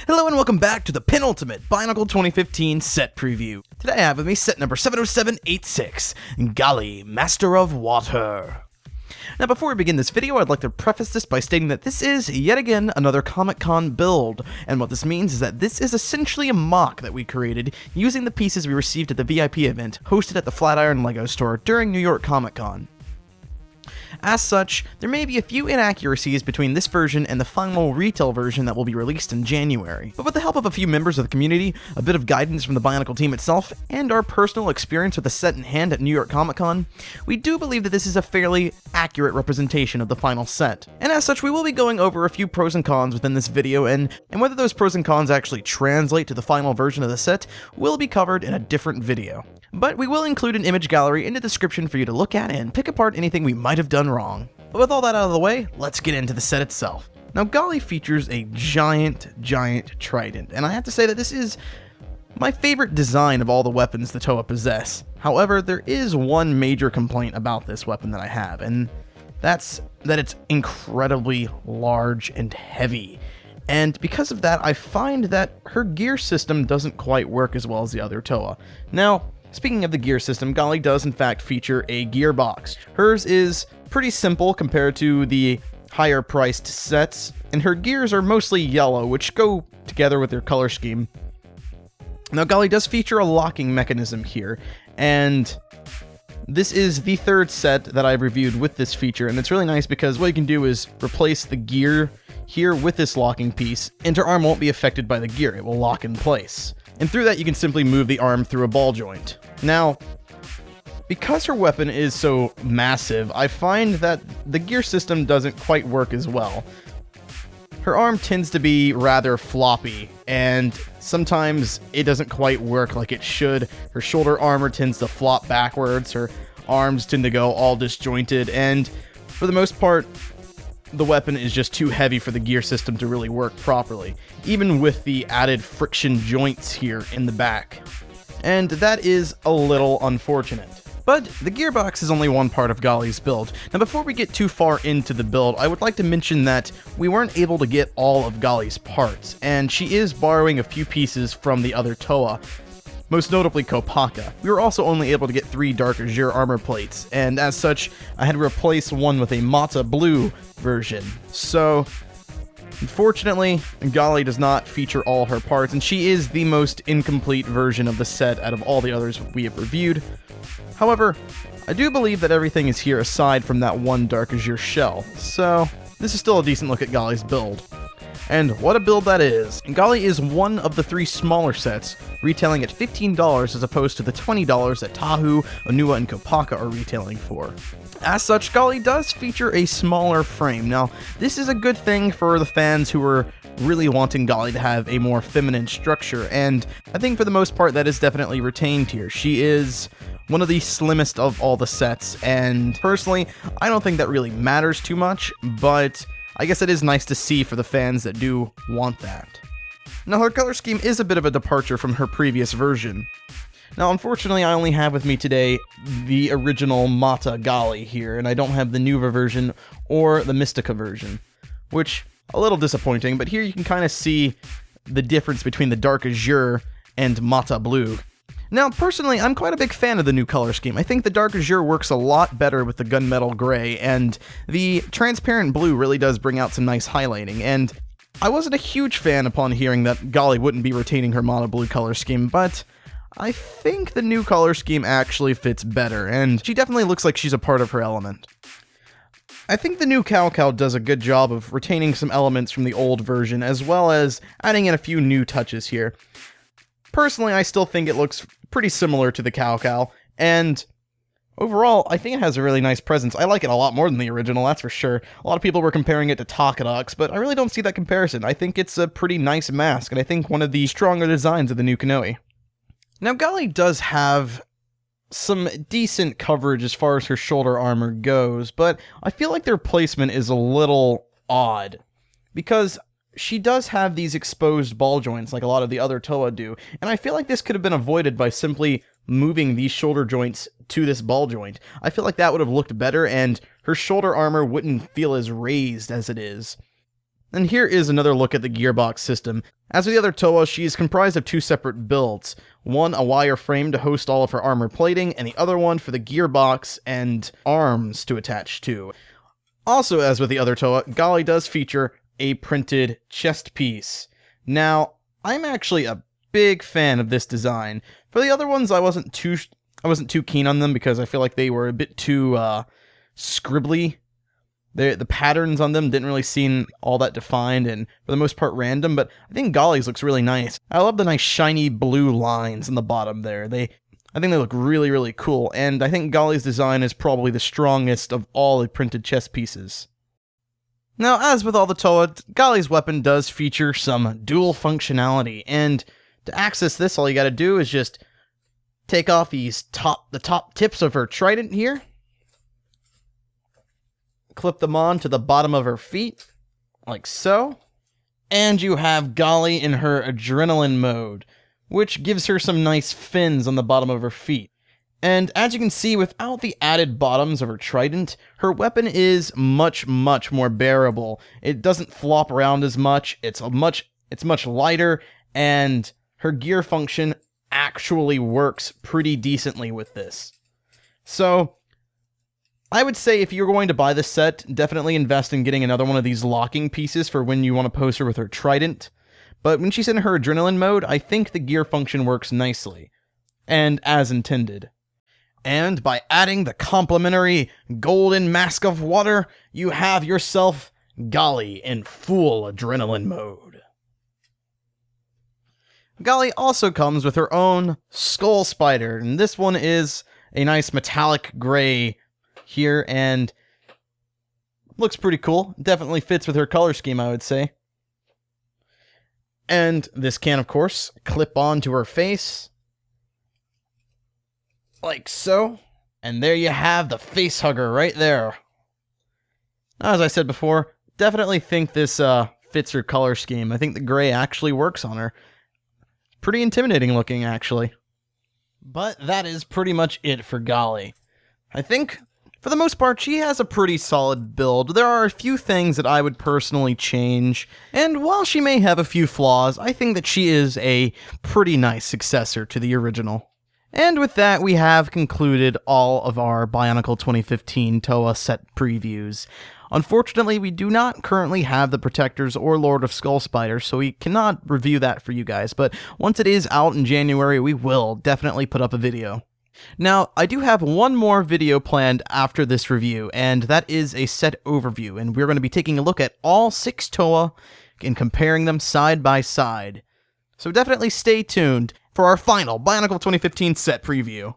Hello and welcome back to the penultimate BIONICLE 2015 set preview. Today I have with me set number 70786, Gali, Master of Water. Now before we begin this video, I'd like to preface this by stating that this is, yet again, another Comic-Con build, and what this means is that this is essentially a mock that we created using the pieces we received at the VIP event hosted at the Flatiron LEGO store during New York Comic-Con. As such, there may be a few inaccuracies between this version and the final retail version that will be released in January. But with the help of a few members of the community, a bit of guidance from the BIONICLE team itself, and our personal experience with the set in hand at New York Comic Con, we do believe that this is a fairly accurate representation of the final set. And as such, we will be going over a few pros and cons within this video, and whether those pros and cons actually translate to the final version of the set will be covered in a different video. But we will include an image gallery in the description for you to look at and pick apart anything we might have done wrong. But with all that out of the way, let's get into the set itself. Now, Gali features a giant trident, and I have to say that this is my favorite design of all the weapons the Toa possess. However, there is one major complaint about this weapon that I have, and that's that it's incredibly large and heavy. And because of that, I find that her gear system doesn't quite work as well as the other Toa. Now, speaking of the gear system, Gali does in fact feature a gearbox. Hers is pretty simple compared to the higher priced sets, and her gears are mostly yellow, which go together with their color scheme. Now, Gali does feature a locking mechanism here, and this is the third set that I've reviewed with this feature, and it's really nice because what you can do is replace the gear here with this locking piece, and her arm won't be affected by the gear, it will lock in place. And through that you can simply move the arm through a ball joint. Now, because her weapon is so massive, I find that the gear system doesn't quite work as well. Her arm tends to be rather floppy, and sometimes it doesn't quite work like it should. Her shoulder armor tends to flop backwards, her arms tend to go all disjointed, and for the most part, the weapon is just too heavy for the gear system to really work properly, even with the added friction joints here in the back. And that is a little unfortunate. But the gearbox is only one part of Gali's build. Now before we get too far into the build, I would like to mention that we weren't able to get all of Gali's parts, and she is borrowing a few pieces from the other Toa, most notably Kopaka. We were also only able to get 3 Dark Azure armor plates, and as such, I had to replace one with a Mata Blue version. So, unfortunately, Gali does not feature all her parts, and she is the most incomplete version of the set out of all the others we have reviewed. However, I do believe that everything is here aside from that one Dark Azure shell, so this is still a decent look at Gali's build. And what a build that is. Gali is one of the 3 smaller sets, retailing at $15 as opposed to the $20 that Tahu, Onua, and Kopaka are retailing for. As such, Gali does feature a smaller frame. Now, this is a good thing for the fans who are really wanting Gali to have a more feminine structure, and I think for the most part that is definitely retained here. She is one of the slimmest of all the sets, and personally, I don't think that really matters too much, but I guess it is nice to see for the fans that do want that. Now, her color scheme is a bit of a departure from her previous version. Now, unfortunately, I only have with me today the original Mata Gali here, and I don't have the Nuva version or the Mystica version, which, a little disappointing, but here you can kind of see the difference between the Dark Azure and Mata Blue. Now, personally, I'm quite a big fan of the new color scheme. I think the Dark Azure works a lot better with the Gunmetal Gray, and the Transparent Blue really does bring out some nice highlighting, and I wasn't a huge fan upon hearing that Gali wouldn't be retaining her Mata Blue color scheme, but I think the new color scheme actually fits better, and she definitely looks like she's a part of her element. I think the new Cow does a good job of retaining some elements from the old version, as well as adding in a few new touches here. Personally, I still think it looks pretty similar to the Cow, and overall, I think it has a really nice presence. I like it a lot more than the original, that's for sure. A lot of people were comparing it to Takadux, but I really don't see that comparison. I think it's a pretty nice mask, and I think one of the stronger designs of the new Kanohi. Now, Gali does have some decent coverage as far as her shoulder armor goes, but I feel like their placement is a little odd, because she does have these exposed ball joints like a lot of the other Toa do, and I feel like this could have been avoided by simply moving these shoulder joints to this ball joint. I feel like that would have looked better, and her shoulder armor wouldn't feel as raised as it is. And here is another look at the gearbox system. As with the other Toa, she is comprised of two separate builds. One, a wire frame to host all of her armor plating, and the other one for the gearbox and arms to attach to. Also, as with the other Toa, Gali does feature a printed chest piece. Now, I'm actually a big fan of this design. For the other ones, I wasn't too keen on them because I feel like they were a bit too scribbly. The patterns on them didn't really seem all that defined and for the most part random, but I think Gali's looks really nice. I love the nice shiny blue lines in the bottom there. I think they look really, really cool, and I think Gali's design is probably the strongest of all the printed chess pieces. Now, as with all the Toa, Gali's weapon does feature some dual functionality, and to access this, all you gotta do is just take off the top tips of her trident here, clip them on to the bottom of her feet, like so, and you have Gali in her adrenaline mode, which gives her some nice fins on the bottom of her feet. And as you can see, without the added bottoms of her trident, her weapon is much, much more bearable. It doesn't flop around as much, it's much lighter, and her gear function actually works pretty decently with this. So, I would say if you're going to buy this set, definitely invest in getting another one of these locking pieces for when you want to pose her with her trident. But when she's in her adrenaline mode, I think the gear function works nicely, and as intended. And by adding the complimentary golden mask of water, you have yourself Gali in full adrenaline mode. Gali also comes with her own skull spider, and this one is a nice metallic gray here, and looks pretty cool. Definitely fits with her color scheme, I would say. And this can, of course, clip onto her face, like so. And there you have the face hugger right there. As I said before, definitely think this fits her color scheme. I think the gray actually works on her. Pretty intimidating looking, actually. But that is pretty much it for Gali. I think, for the most part, she has a pretty solid build. There are a few things that I would personally change, and while she may have a few flaws, I think that she is a pretty nice successor to the original. And with that, we have concluded all of our BIONICLE 2015 Toa set previews. Unfortunately, we do not currently have the Protectors or Lord of Skull Spider, so we cannot review that for you guys, but once it is out in January, we will definitely put up a video. Now, I do have one more video planned after this review, and that is a set overview, and we're going to be taking a look at all 6 Toa and comparing them side by side. So definitely stay tuned for our final BIONICLE 2015 set preview.